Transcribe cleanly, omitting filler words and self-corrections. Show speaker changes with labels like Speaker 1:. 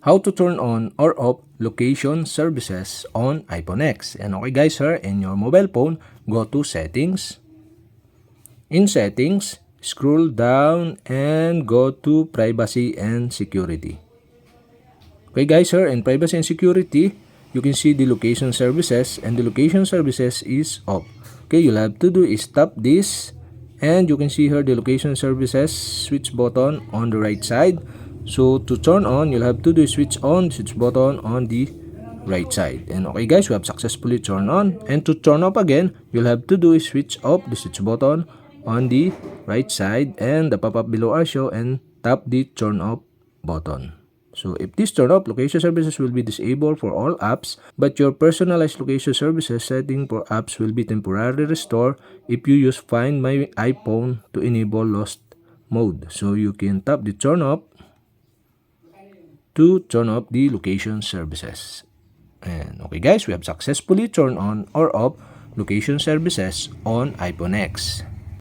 Speaker 1: how to turn on or off location services on iPhone X. And okay guys, here in your mobile phone, go to settings. In settings, scroll down and go to privacy and security. Okay guys, here in privacy and security, you can see the location services, and the location services is off. Okay, you'll have to do is tap this, and you can see here the location services switch button on the right side. So to turn on, you'll have to do switch on switch button on the right side. And okay guys, we have successfully turned on. And to turn off again, you'll have to do is switch off the switch button on the right side, and the pop-up below are show, and tap the turn off button. So if this turn off, location services will be disabled for all apps, but your personalized location services setting for apps will be temporarily restored if you use Find My iPhone to enable lost mode. So you can tap the turn off to turn off the location services. And okay guys, we have successfully turned on or off location services on iPhone X.